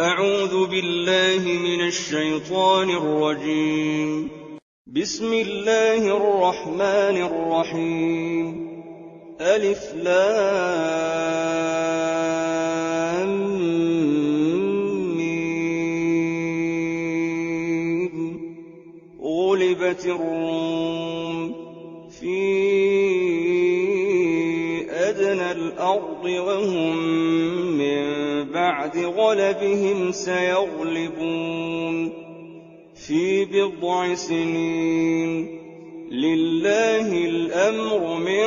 أعوذ بالله من الشيطان الرجيم. بسم الله الرحمن الرحيم. ألف لام ميم. غلبت الروم في أدنى الأرض وهم من بعد غلبهم سيغلبون في بضع سنين. لله الأمر من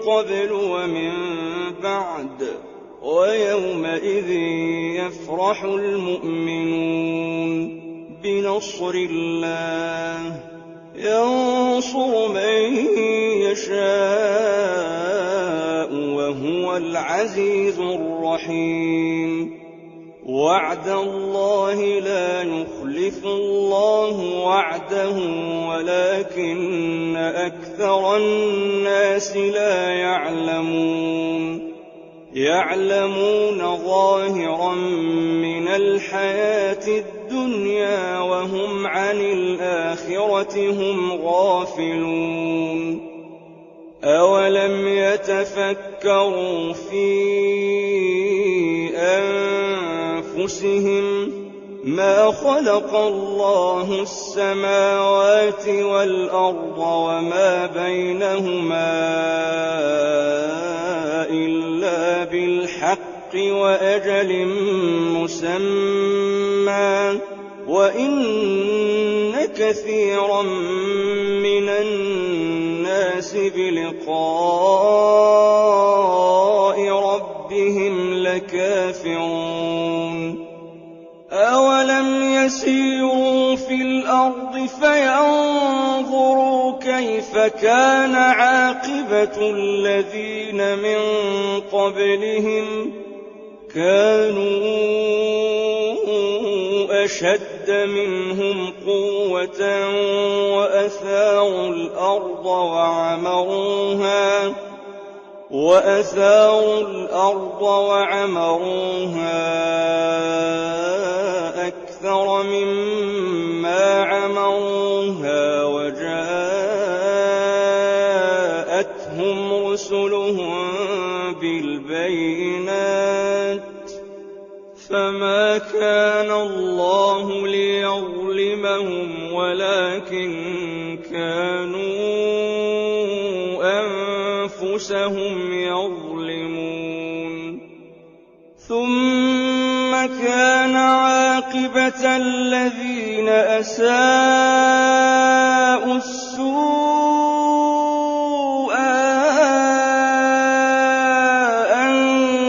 قبل ومن بعد، ويومئذ يفرح المؤمنون بنصر الله ينصر من يشاء وهو العزيز الرحيم. وعد الله لا يخلف الله وعده ولكن أكثر الناس لا يعلمون ظاهرا من الحياة الدنيا وهم عن الآخرة هم غافلون. أولم يتفكروا في أنفسهم ما خلق الله السماوات والأرض وما بينهما إلا بالحق وأجل مسمى، وإن كثيرا من الناس بلقاء ربهم لكافرون. أولم يسيروا في الأرض فينظروا كيف كان عاقبة الذين من قبلهم كانوا أشد منهم قوة وأثاروا الأرض وعمروها أكثر مما عمروها وجاءتهم رسلهم بالبينات، فما كان الله ليظلمهم ولكن كانوا أنفسهم يظلمون. ثم كان عاقبة الذين أساءوا السوء أن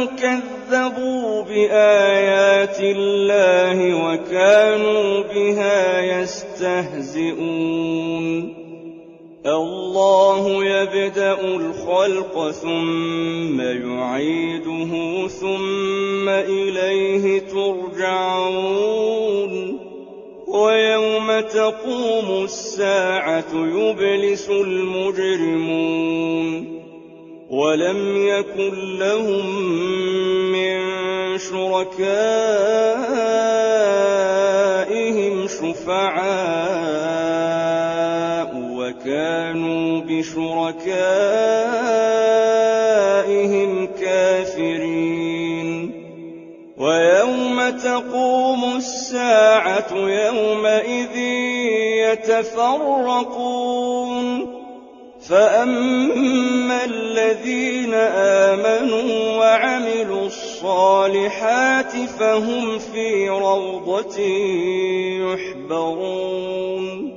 كذبوا بآيات الله وكانوا بها يستهزئون. الله يبدأ الخلق ثم يعيده ثم إليه ترجعون. ويوم تقوم الساعة يبلس المجرمون ولم يكن لهم من شركائهم شفعاء وكانوا بشركائهم كافرين. ويوم تقوم الساعة يومئذ يتفرقون، فأما الذين آمنوا وعملوا الصالحات فهم في روضة يحبرون.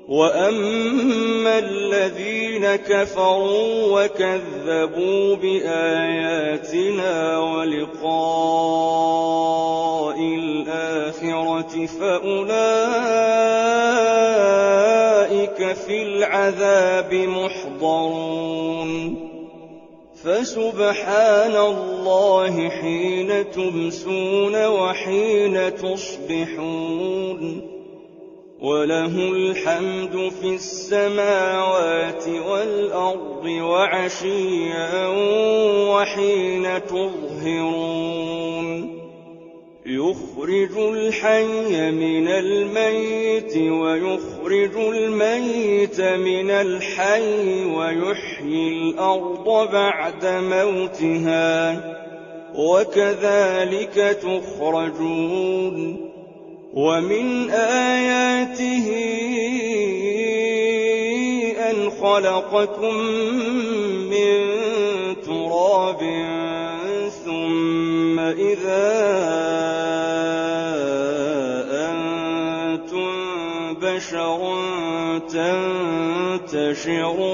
وأما الذين كفروا وكذبوا بآياتنا ولقاء الآخرة فأولئك في العذاب محضرون. فسبحان الله حين تمسون وحين تصبحون، وله الحمد في السماوات والأرض وعشيا وحين تظهرون. يخرج الحي من الميت ويخرج الميت من الحي ويحيي الأرض بعد موتها وكذلك تخرجون ومن آياته أن خلقكم من تراب ثم إذا أنتم بشر تنتشرون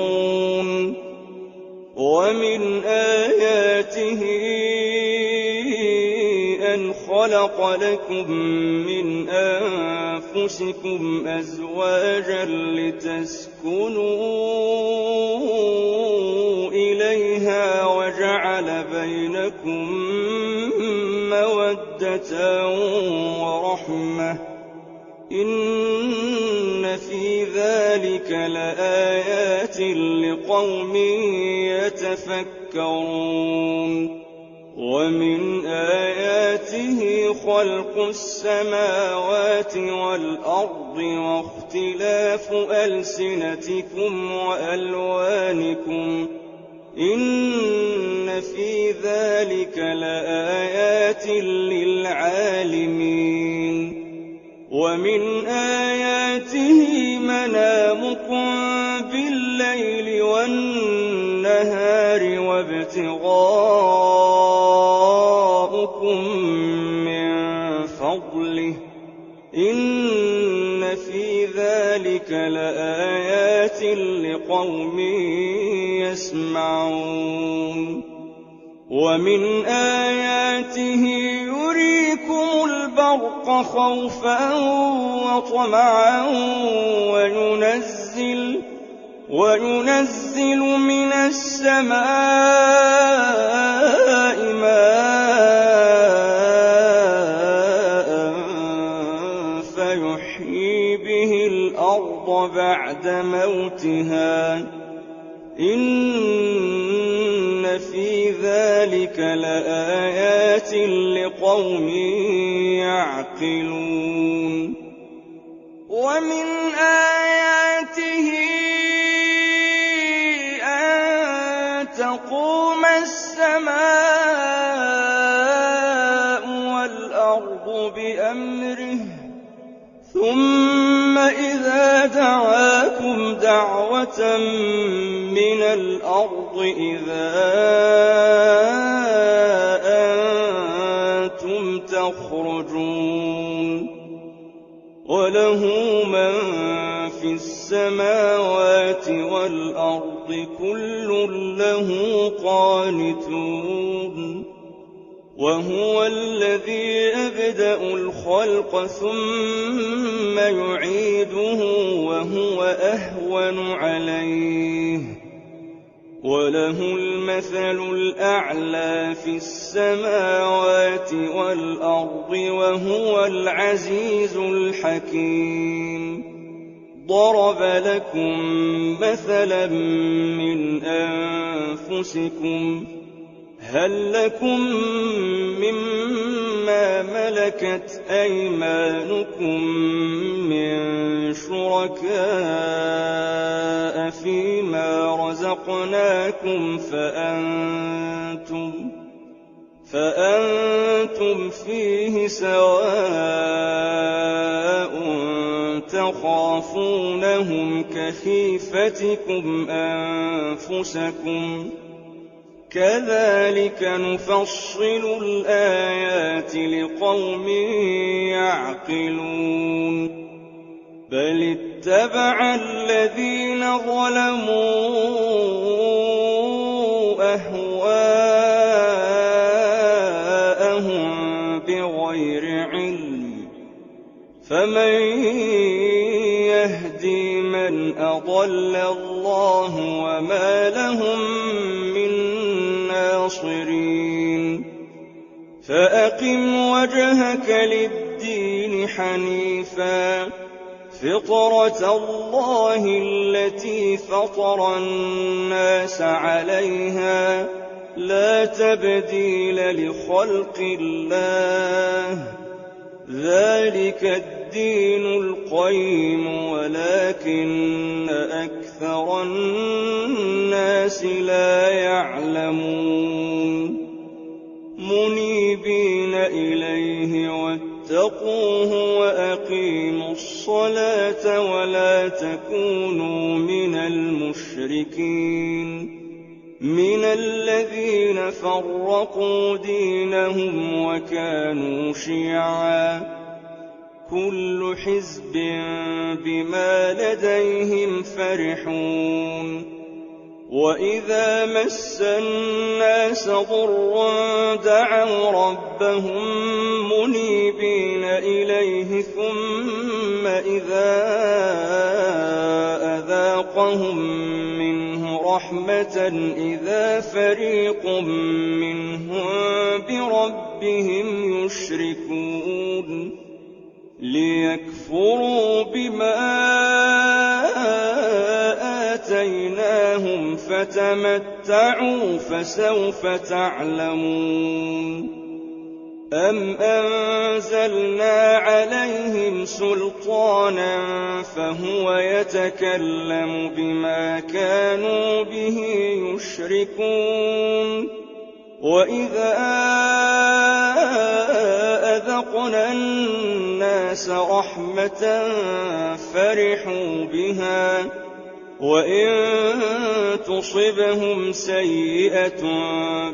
ومن آياته أن خلق لكم من أنفسكم أزواجا لتسكنوا إليها وجعل بينكم مودة ورحمة إن في ذلك لآيات لقوم يتفكرون ومن آياته خلق السماوات والأرض واختلاف ألسنتكم وألوانكم إن في ذلك لآيات للعالمين ومن آياته منامكم بالليل والنهار وابتغاؤكم من فضله إن في ذلك لآيات لقوم يسمعون ومن آياته يريكم البرق خوفا وطمعا وينزل من السماء ماء فيحيي به الأرض بعد موتها إن في ذلك لآيات لقوم يعقلون ومن آياته أن تقوم السماء والأرض بأمره ثم إذا دعاكم دعوة من الأرض إذا أنتم تخرجون وله من في السماوات والأرض كل له قانتون وهو الذي يبدأ الخلق ثم يعيده وهو أهون عليه وله المثل الأعلى في السماوات والأرض وهو العزيز الحكيم ضرب لكم مثلا من أنفسكم هل لكم مما ملكت أيمانكم من شركاء فيما رزقناكم فأنتم فيه سواء تخافونهم كخيفتكم أنفسكم كذلك نفصل الآيات لقوم يعقلون بل اتبع الذين ظلموا أهواءهم بغير علم فمن يهدي من أضل الله وما لهم من ناصرين فأقم وجهك للدين حنيفا فطرة الله التي فطر الناس عليها لا تبديل لخلق الله ذلك الدين القيم ولكن أكثر الناس لا يعلمون منيبين إليه واتقوه وأقيموا الصلاة ولا تكونوا من المشركين من الذين فرقوا دينهم وكانوا شيعا كل حزب بما لديهم فرحون وإذا مس الناس ضر دعوا ربهم منيبين إليه ثم إذا أذاقهم منه رحمة إذا فريق منهم بربهم يشركون ليكفروا بما آتيناهم فتمتعوا فسوف تعلمون أم أنزلنا عليهم سلطانا فهو يتكلم بما كانوا به يشركون وإذا أذقنا الناس رحمة فرحوا بها وإن تصبهم سيئة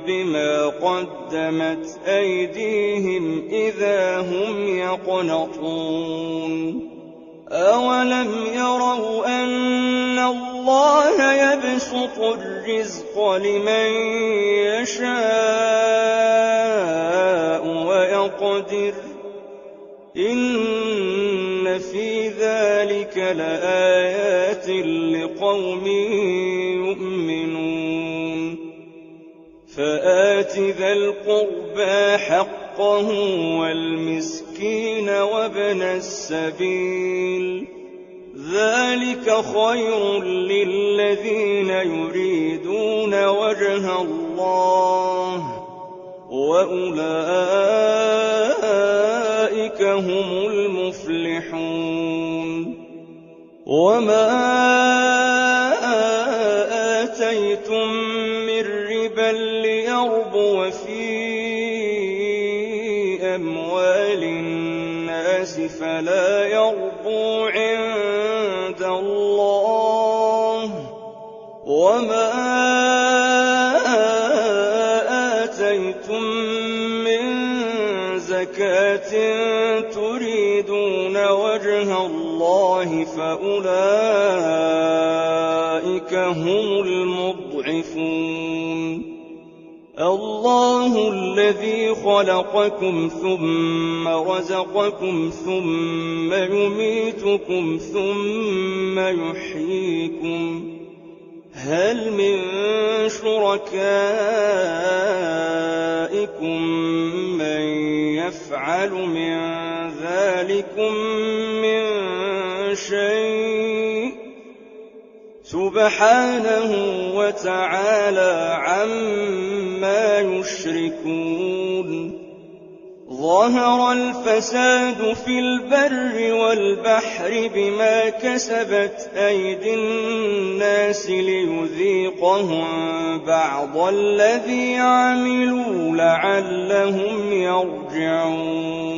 بما قدمت أيديهم إذا هم يقنطون أولم يروا أن الله يبسط الرزق لمن يشاء ويقدر إن في ذلك لآيات لقوم يؤمنون فآت ذا القربى حقه والمسكين وابن السبيل ذلك خير للذين يريدون وجه الله وأولئك هم المفلحون وما آتيتم من ربا ليربو في أموال الناس فلا يربو عند الله وما آتيتم من زكاة تريدون وجه الله فأولئك هم المضعفون الله الذي خلقكم ثم رزقكم ثم يميتكم ثم يحييكم هل من شركائكم من يفعل من ذلكم من شيء سبحانه وتعالى عما يشركون ظهر الفساد في البر والبحر بما كسبت أيدي الناس ليذيقهم بعض الذي عملوا لعلهم يرجعون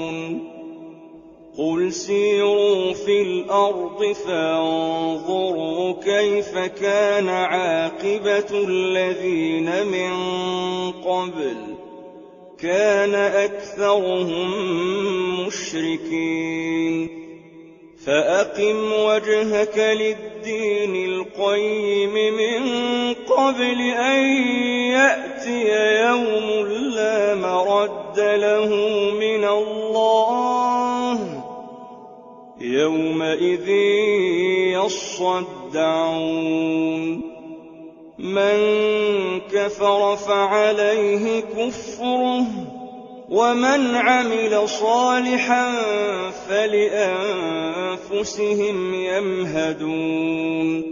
قل سيروا في الأرض فانظروا كيف كان عاقبة الذين من قبل كان أكثرهم مشركين فأقم وجهك للدين القيم من قبل أن يأتي يوم لا مرد له من الله يومئذ يصدعون من كفر فعليه كفره ومن عمل صالحا فلأنفسهم يمهدون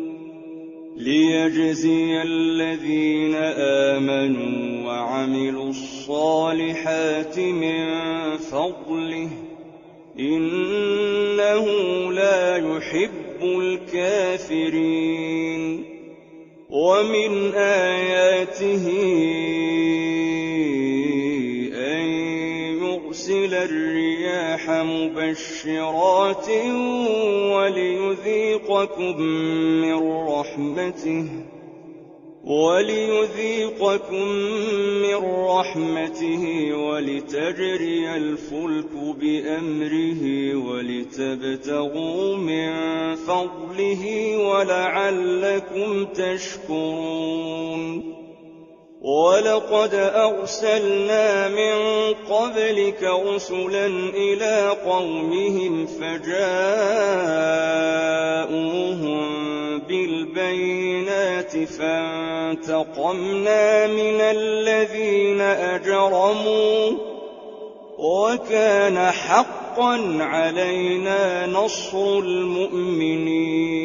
ليجزي الذين آمنوا وعملوا الصالحات من فضله إِنَّهُ لَا يُحِبُّ الْكَافِرِينَ وَمِنْ آيَاتِهِ أَن يُرْسِلَ الرِّيَاحَ مُبَشِّرَاتٍ وَلِيُذِيقَكُم مِّن رَّحْمَتِهِ وَلِتَجْرِيَ الْفُلْكُ بِأَمْرِهِ وَلِتَبْتَغُوا مِن فَضْلِهِ وَلَعَلَّكُمْ تَشْكُرُونَ وَلَقَدْ أَرْسَلْنَا مِن قَبْلِكَ رُسُلًا إِلَىٰ قَوْمِهِمْ فَجَاءُوهُم بِالْبَيِّنَاتِ فَانتَقَمْنَا مِنَ الَّذِينَ أَجْرَمُوا وَكَانَ حَقًّا عَلَيْنَا نَصْرُ الْمُؤْمِنِينَ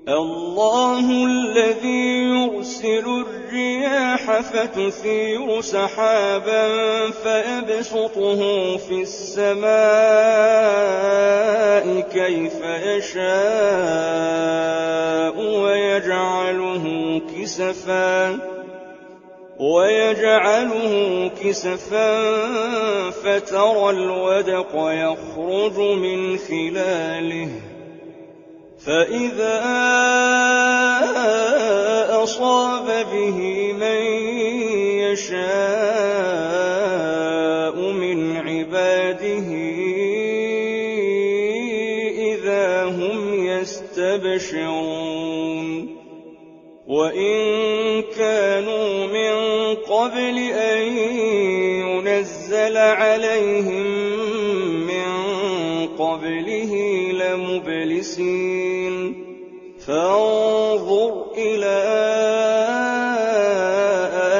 اللَّهُ الَّذِي يُرْسِلُ الرِّيَاحَ فَتُثِيرُ سَحَابًا فَيَبْسُطُهُ فِي السَّمَاءِ كَيْفَ يَشَاءُ وَيَجْعَلُهُ كِسَفًا فَتَرَى الْوَدْقَ يَخْرُجُ مِنْ خِلَالِهِ فَإِذَا أَصَابَ بِهِ مَن يَشَاءُ مِنْ عِبَادِهِ إِذَا هُمْ يَسْتَبْشِرُونَ وَإِن كَانُوا مِن قَبْلِ أَن يُنَزَّلَ عَلَيْهِم مِّن قَبْلِهِ لَمُبْلِسِينَ فَانظُرْ إِلَىٰ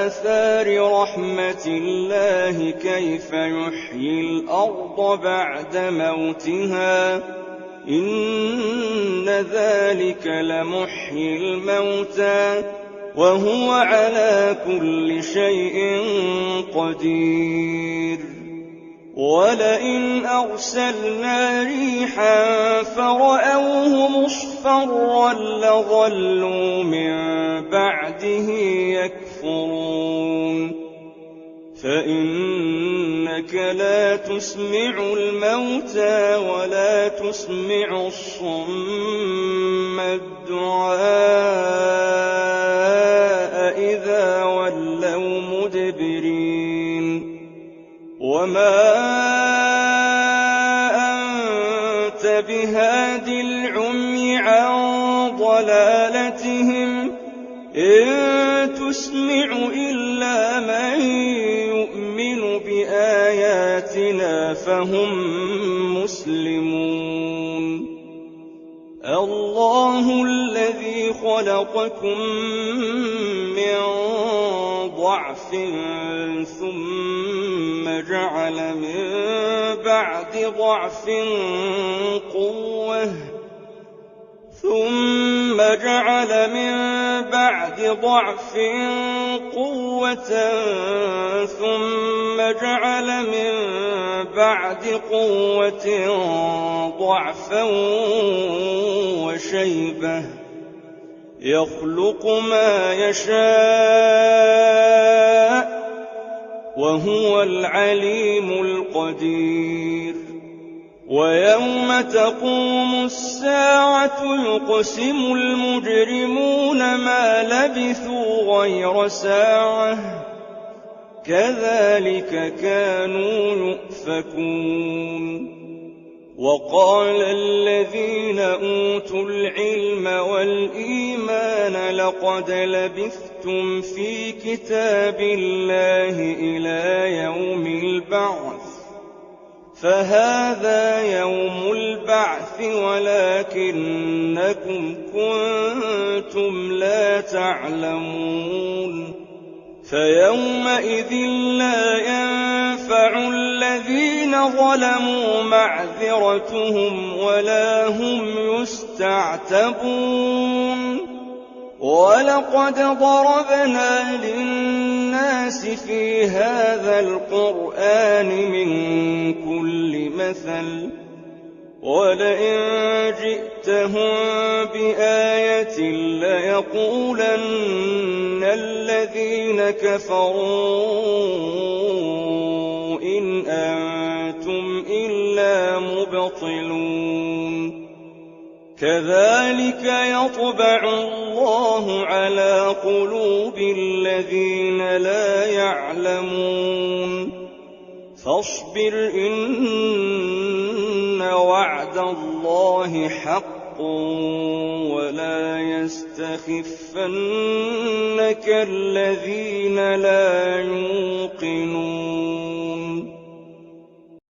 آثَارِ رَحْمَتِ اللَّهِ كَيْفَ يُحْيِي الْأَرْضَ بَعْدَ مَوْتِهَا ۚ إِنَّ ذَٰلِكَ لَمُحْيِي الْمَوْتَىٰ ۖ وَهُوَ عَلَىٰ كُلِّ شَيْءٍ قَدِيرٌ وَلَئِنْ أَرْسَلْنَا رِيحًا فَرَأَوْهُ مُصْفَرًّا لَّظَلُّوا مِن بَعْدِهِ يَكْفُرُونَ فَإِنَّكَ لَا تُسْمِعُ الْمَوْتَىٰ وَلَا تُسْمِعُ الصُّمَّ الدُّعَاءَ إِذَا وَلَّوْا مُدْبِرِينَ وَمَا أَنتَ بِهَادِ الْعُمْيِ عَن ضَلَالَتِهِمْ ۖ إِن تُسْمِعُ إِلَّا مَن يُؤْمِنُ بِآيَاتِنَا فَهُم مُّسْلِمُونَ اللَّهُ الَّذِي خَلَقَكُم مِّن ضَعْفٍ ثُمَّ جَعَلَ مِن بَعْدِ ضَعْفٍ قُوَّةً ثُمَّ جَعَلَ مِن بَعْدِ قُوَّةٍ ضَعْفًا وَشَيْبَةً ۚ يَخْلُقُ مَا يَشَاءُ ۖ وَهُوَ الْعَلِيمُ الْقَدِيرُ وَيَوْمَ تَقُومُ السَّاعَةُ يُقْسِمُ الْمُجْرِمُونَ مَا لَبِثُوا غَيْرَ سَاعَةٍ ۚ كَذَٰلِكَ كَانُوا يُؤْفَكُونَ وَقَالَ الَّذِينَ أُوتُوا الْعِلْمَ وَالْإِيمَانَ لَقَدْ لَبِثْتُمْ فِي كِتَابِ اللَّهِ إِلَىٰ يَوْمِ الْبَعْثِ ۖ فَهَٰذَا يَوْمُ الْبَعْثِ وَلَٰكِنَّكُمْ كُنتُمْ لَا تَعْلَمُونَ فَيَوْمَئِذٍ لَّا يَنفَعُ الَّذِينَ ظَلَمُوا مَعْذِرَتُهُمْ وَلَا هُمْ يُسْتَعْتَبُونَ وَلَقَدْ ضَرَبْنَا لِلنَّاسِ لِلنَّاسِ فِي هَٰذَا الْقُرْآنِ مِن كُلِّ مَثَلٍ وَلَئِن جِئْتَهُم بِآيَةٍ لَّيَقُولَنَّ الَّذِينَ كَفَرُوا إِنْ أَنتُمْ إِلَّا مُبْطِلُونَ كَذَٰلِكَ يَطْبَعُ اللَّهُ عَلَىٰ قُلُوبِ الَّذِينَ لَا يَعْلَمُونَ فَاصْبِرْ إِنَّ وَعْدَ اللَّهِ حَقٌّ وَلَا يَسْتَخِفَّنَّكَ الَّذِينَ لَا يُوقِنُونَ